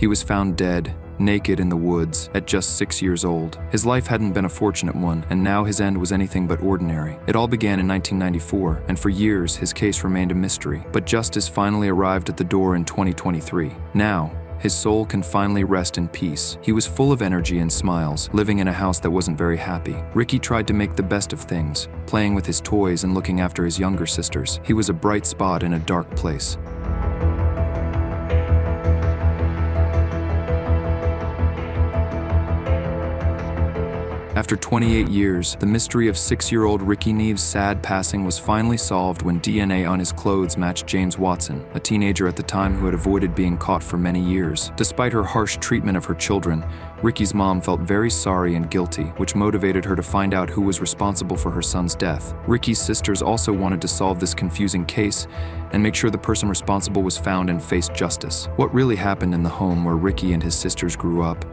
He was found dead, naked in the woods, at just 6 years old. His life hadn't been a fortunate one, and now his end was anything but ordinary. It all began in 1994, and for years his case remained a mystery. But justice finally arrived at the door in 2023. Now, his soul can finally rest in peace. He was full of energy and smiles, living in a house that wasn't very happy. Rikki tried to make the best of things, playing with his toys and looking after his younger sisters. He was a bright spot in a dark place. After 28 years, the mystery of 6-year-old Rikki Neave's sad passing was finally solved when DNA on his clothes matched James Watson, a teenager at the time who had avoided being caught for many years. Despite her harsh treatment of her children, Rikki's mom felt very sorry and guilty, which motivated her to find out who was responsible for her son's death. Rikki's sisters also wanted to solve this confusing case and make sure the person responsible was found and faced justice. What really happened in the home where Rikki and his sisters grew up,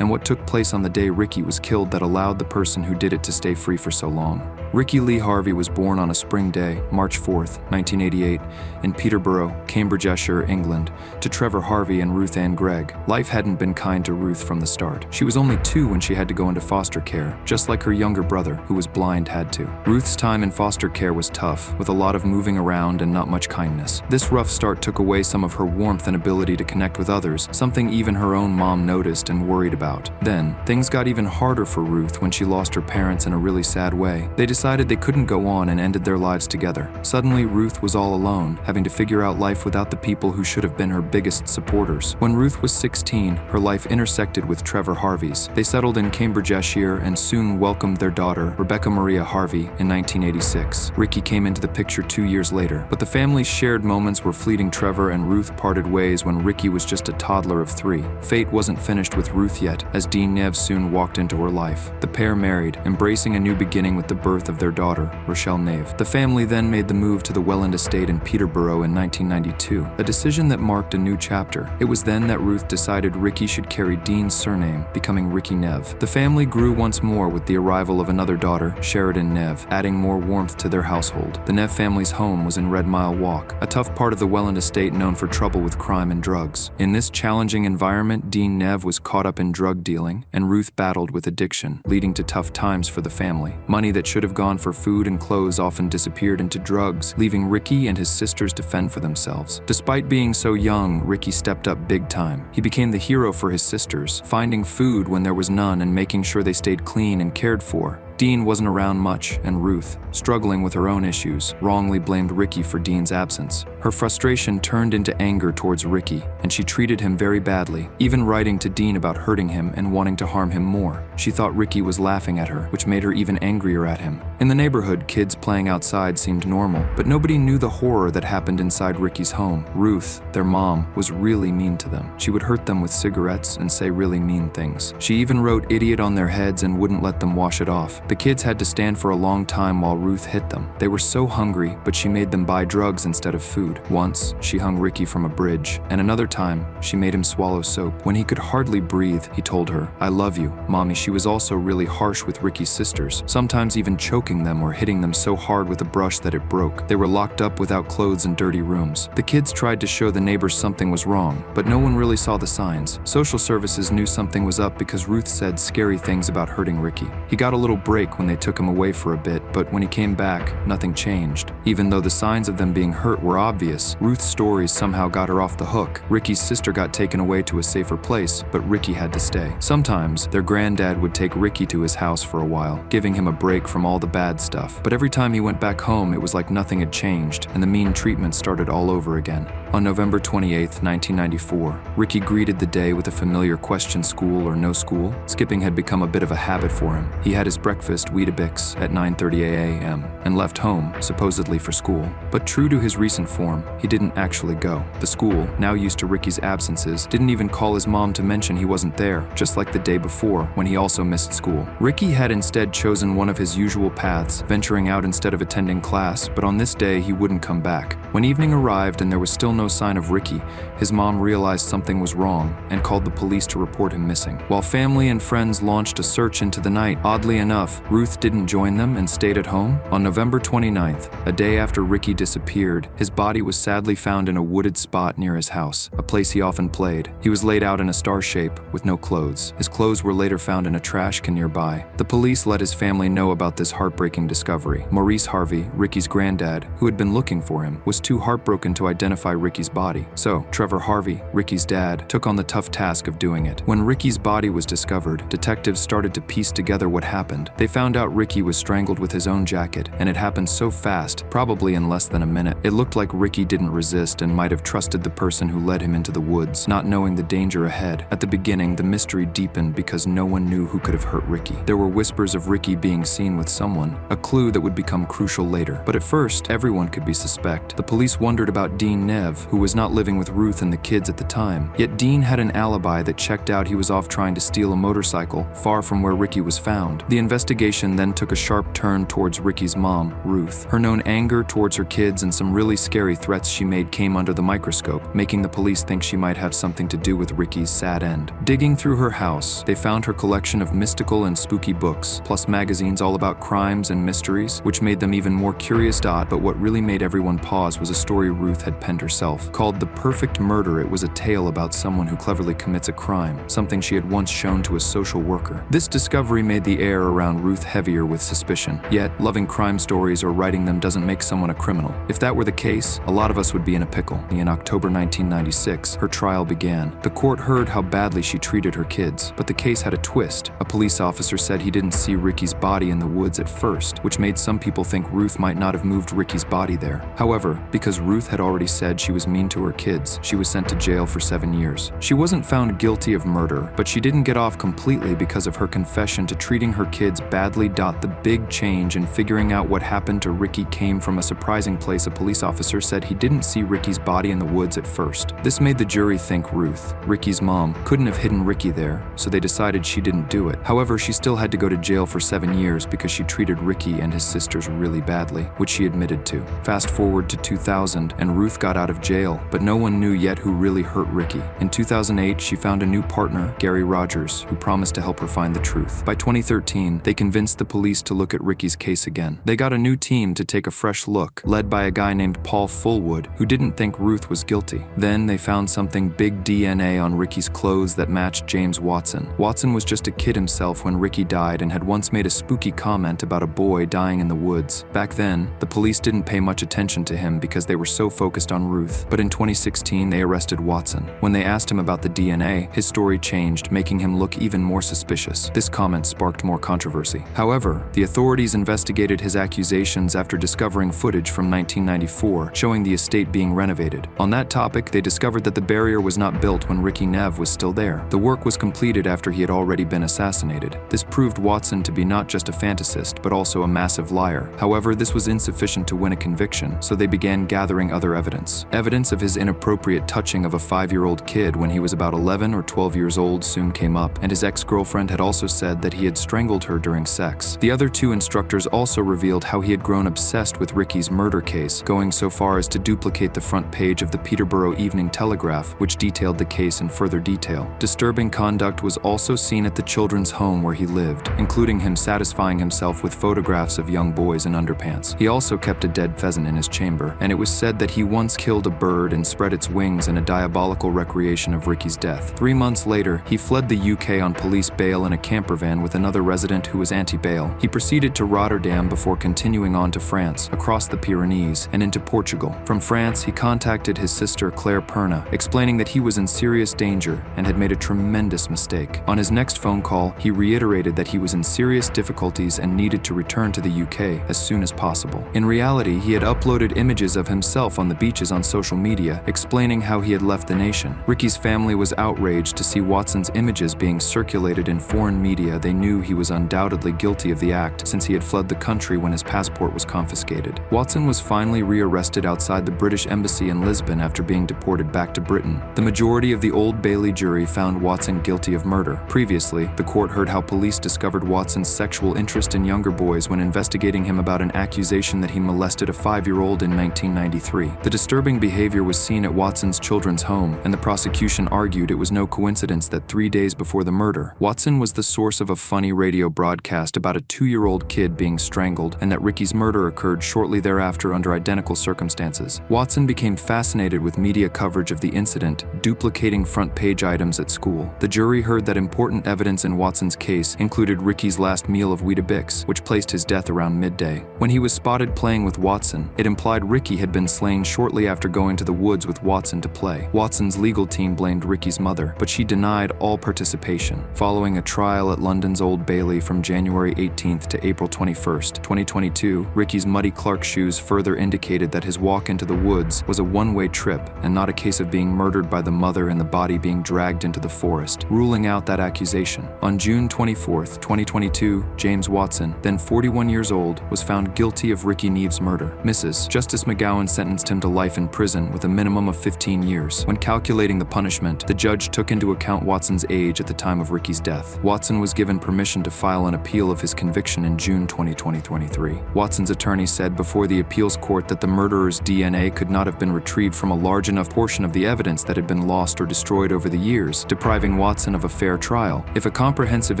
and what took place on the day Rikki was killed that allowed the person who did it to stay free for so long. Rikki Lee Harvey was born on a spring day, March 4th, 1988, in Peterborough, Cambridgeshire, England, to Trevor Harvey and Ruth Ann Gregg. Life hadn't been kind to Ruth from the start. She was only 2 when she had to go into foster care, just like her younger brother, who was blind, had to. Ruth's time in foster care was tough, with a lot of moving around and not much kindness. This rough start took away some of her warmth and ability to connect with others, something even her own mom noticed and worried about. Then, things got even harder for Ruth when she lost her parents in a really sad way. They decided they couldn't go on and ended their lives together. Suddenly, Ruth was all alone, having to figure out life without the people who should have been her biggest supporters. When Ruth was 16, her life intersected with Trevor Harvey's. They settled in Cambridgeshire and soon welcomed their daughter, Rebecca Maria Harvey, in 1986. Rikki came into the picture 2 years later, but the family's shared moments were fleeting. Trevor and Ruth parted ways when Rikki was just a toddler of 3. Fate wasn't finished with Ruth yet, as Rikki Neave soon walked into her life. The pair married, embracing a new beginning with the birth of their daughter, Rikki Neave. The family then made the move to the Welland estate in Peterborough in 1992, a decision that marked a new chapter. It was then that Ruth decided Rikki should carry Dean's surname, becoming Rikki Neave. The family grew once more with the arrival of another daughter, Sheridan Neave, adding more warmth to their household. The Neave family's home was in Red Mile Walk, a tough part of the Welland estate known for trouble with crime and drugs. In this challenging environment, Dean Neave was caught up in drug dealing, and Ruth battled with addiction, leading to tough times for the family. Money that should have gone for food and clothes often disappeared into drugs, leaving Rikki and his sisters to fend for themselves. Despite being so young, Rikki stepped up big time. He became the hero for his sisters, finding food when there was none and making sure they stayed clean and cared for. Dean wasn't around much, and Ruth, struggling with her own issues, wrongly blamed Rikki for Dean's absence. Her frustration turned into anger towards Rikki, and she treated him very badly, even writing to Dean about hurting him and wanting to harm him more. She thought Rikki was laughing at her, which made her even angrier at him. In the neighborhood, kids playing outside seemed normal, but nobody knew the horror that happened inside Rikki's home. Ruth, their mom, was really mean to them. She would hurt them with cigarettes and say really mean things. She even wrote idiot on their heads and wouldn't let them wash it off. The kids had to stand for a long time while Ruth hit them. They were so hungry, but she made them buy drugs instead of food. Once, she hung Rikki from a bridge, and another time, she made him swallow soap. When he could hardly breathe, he told her, "I love you, Mommy." She was also really harsh with Rikki's sisters, sometimes even choking them or hitting them so hard with a brush that it broke. They were locked up without clothes in dirty rooms. The kids tried to show the neighbors something was wrong, but no one really saw the signs. Social services knew something was up because Ruth said scary things about hurting Rikki. He got a little break when they took him away for a bit, but when he came back, nothing changed. Even though the signs of them being hurt were obvious, Ruth's stories somehow got her off the hook. Rikki's sister got taken away to a safer place, but Rikki had to stay. Sometimes, their granddad would take Rikki to his house for a while, giving him a break from all the bad stuff. But every time he went back home, it was like nothing had changed, and the mean treatment started all over again. On November 28, 1994, Rikki greeted the day with a familiar question: school or no school? Skipping had become a bit of a habit for him. He had his breakfast, Weetabix, at 9:30 a.m. and left home, supposedly for school. But true to his recent form, he didn't actually go. The school, now used to Rikki's absences, didn't even call his mom to mention he wasn't there, just like the day before when he also missed school. Rikki had instead chosen one of his usual paths, venturing out instead of attending class, but on this day he wouldn't come back. When evening arrived and there was still no sign of Rikki, his mom realized something was wrong and called the police to report him missing. While family and friends launched a search into the night, oddly enough, enough, Ruth didn't join them and stayed at home? On November 29th, a day after Rikki disappeared, his body was sadly found in a wooded spot near his house, a place he often played. He was laid out in a star shape, with no clothes. His clothes were later found in a trash can nearby. The police let his family know about this heartbreaking discovery. Maurice Harvey, Rikki's granddad, who had been looking for him, was too heartbroken to identify Rikki's body. So, Trevor Harvey, Rikki's dad, took on the tough task of doing it. When Rikki's body was discovered, detectives started to piece together what happened. They found out Rikki was strangled with his own jacket, and it happened so fast, probably in less than a minute. It looked like Rikki didn't resist and might have trusted the person who led him into the woods, not knowing the danger ahead. At the beginning, the mystery deepened because no one knew who could have hurt Rikki. There were whispers of Rikki being seen with someone, a clue that would become crucial later. But at first, everyone could be suspect. The police wondered about Rikki Neave, who was not living with Ruth and the kids at the time. Yet Dean had an alibi that checked out. He was off trying to steal a motorcycle, far from where Rikki was found. The investigation then took a sharp turn towards Rikki's mom, Ruth. Her known anger towards her kids and some really scary threats she made came under the microscope, making the police think she might have something to do with Rikki's sad end. Digging through her house, they found her collection of mystical and spooky books, plus magazines all about crimes and mysteries, which made them even more curious. But what really made everyone pause was a story Ruth had penned herself. Called The Perfect Murder, it was a tale about someone who cleverly commits a crime, something she had once shown to a social worker. This discovery made the air around Ruth heavier with suspicion. Yet, loving crime stories or writing them doesn't make someone a criminal. If that were the case, a lot of us would be in a pickle. In October 1996, her trial began. The court heard how badly she treated her kids, but the case had a twist. A police officer said he didn't see Rikki's body in the woods at first, which made some people think Ruth might not have moved Rikki's body there. However, because Ruth had already said she was mean to her kids, she was sent to jail for 7 years. She wasn't found guilty of murder, but she didn't get off completely because of her confession to treating her kids badly. The big change in figuring out what happened to Rikki came from a surprising place. A police officer said he didn't see Rikki's body in the woods at first. This made the jury think Ruth, Rikki's mom, couldn't have hidden Rikki there, so they decided she didn't do it. However, she still had to go to jail for 7 years because she treated Rikki and his sisters really badly, which she admitted to. Fast forward to 2000, and Ruth got out of jail, but no one knew yet who really hurt Rikki. In 2008, she found a new partner, Gary Rogers, who promised to help her find the truth. By 2013, they convinced the police to look at Rikki's case again. They got a new team to take a fresh look, led by a guy named Paul Fullwood, who didn't think Ruth was guilty. Then they found something: big DNA on Rikki's clothes that matched James Watson. Watson was just a kid himself when Rikki died and had once made a spooky comment about a boy dying in the woods. Back then, the police didn't pay much attention to him because they were so focused on Ruth. But in 2016, they arrested Watson. When they asked him about the DNA, his story changed, making him look even more suspicious. This comment sparked more controversy. However, the authorities investigated his accusations after discovering footage from 1994 showing the estate being renovated. On that topic, they discovered that the barrier was not built when Rikki Neave was still there. The work was completed after he had already been assassinated. This proved Watson to be not just a fantasist, but also a massive liar. However, this was insufficient to win a conviction, so they began gathering other evidence. Evidence of his inappropriate touching of a 5-year-old kid when he was about 11 or 12 years old soon came up, and his ex-girlfriend had also said that he had strangled her during sex. The other two instructors also revealed how he had grown obsessed with Rikki's murder case, going so far as to duplicate the front page of the Peterborough Evening Telegraph, which detailed the case in further detail. Disturbing conduct was also seen at the children's home where he lived, including him satisfying himself with photographs of young boys in underpants. He also kept a dead pheasant in his chamber, and it was said that he once killed a bird and spread its wings in a diabolical recreation of Rikki's death. 3 months later, he fled the UK on police bail in a camper van with another resident who was anti-bail. He proceeded to Rotterdam before continuing on to France, across the Pyrenees, and into Portugal. From France, he contacted his sister Claire Perna, explaining that he was in serious danger and had made a tremendous mistake. On his next phone call, he reiterated that he was in serious difficulties and needed to return to the UK as soon as possible. In reality, he had uploaded images of himself on the beaches on social media, explaining how he had left the nation. Rikki's family was outraged to see Watson's images being circulated in foreign media. They knew he was undoubtedly guilty of the act since he had fled the country when his passport was confiscated. Watson was finally rearrested outside the British Embassy in Lisbon after being deported back to Britain. The majority of the Old Bailey jury found Watson guilty of murder. Previously, the court heard how police discovered Watson's sexual interest in younger boys when investigating him about an accusation that he molested a 5-year-old in 1993. The disturbing behavior was seen at Watson's children's home, and the prosecution argued it was no coincidence that 3 days before the murder, Watson was the source of a funny radio broadcast broadcast about a 2-year-old kid being strangled and that Rikki's murder occurred shortly thereafter under identical circumstances. Watson became fascinated with media coverage of the incident, duplicating front-page items at school. The jury heard that important evidence in Watson's case included Rikki's last meal of Weetabix, which placed his death around midday. When he was spotted playing with Watson, it implied Rikki had been slain shortly after going to the woods with Watson to play. Watson's legal team blamed Rikki's mother, but she denied all participation. Following a trial at London's Old Bailey from January 18th to April 21st, 2022, Rikki's muddy Clark shoes further indicated that his walk into the woods was a one-way trip and not a case of being murdered by the mother and the body being dragged into the forest, ruling out that accusation. On June 24th, 2022, James Watson, then 41 years old, was found guilty of Rikki Neave's murder. Mrs. Justice McGowan sentenced him to life in prison with a minimum of 15 years. When calculating the punishment, the judge took into account Watson's age at the time of Rikki's death. Watson was given permission to file an appeal of his conviction in June 2023. Watson's attorney said before the appeals court that the murderer's DNA could not have been retrieved from a large enough portion of the evidence that had been lost or destroyed over the years, depriving Watson of a fair trial. If a comprehensive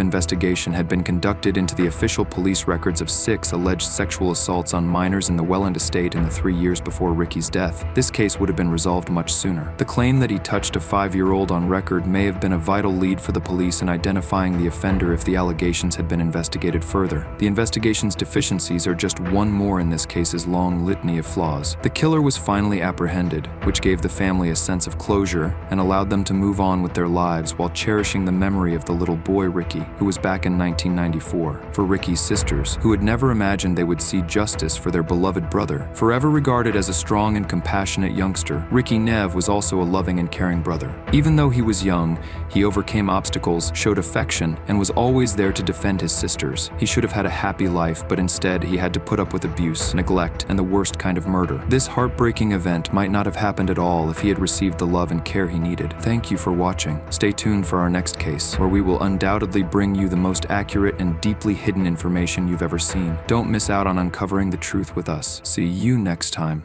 investigation had been conducted into the official police records of 6 alleged sexual assaults on minors in the Welland estate in the 3 years before Rikki's death, this case would have been resolved much sooner. The claim that he touched a 5-year-old on record may have been a vital lead for the police in identifying the offender if the allegations had been investigated further. The investigation's deficiencies are just one more in this case's long litany of flaws. The killer was finally apprehended, which gave the family a sense of closure and allowed them to move on with their lives while cherishing the memory of the little boy Rikki, who was back in 1994. For Rikki's sisters, who had never imagined they would see justice for their beloved brother. Forever regarded as a strong and compassionate youngster, Rikki Neave was also a loving and caring brother. Even though he was young, he overcame obstacles, showed affection, and was always there to defend his sisters. He should have had a happy life, but instead he had to put up with abuse, neglect, and the worst kind of murder. This heartbreaking event might not have happened at all if he had received the love and care he needed. Thank you for watching. Stay tuned for our next case, where we will undoubtedly bring you the most accurate and deeply hidden information you've ever seen. Don't miss out on uncovering the truth with us. See you next time.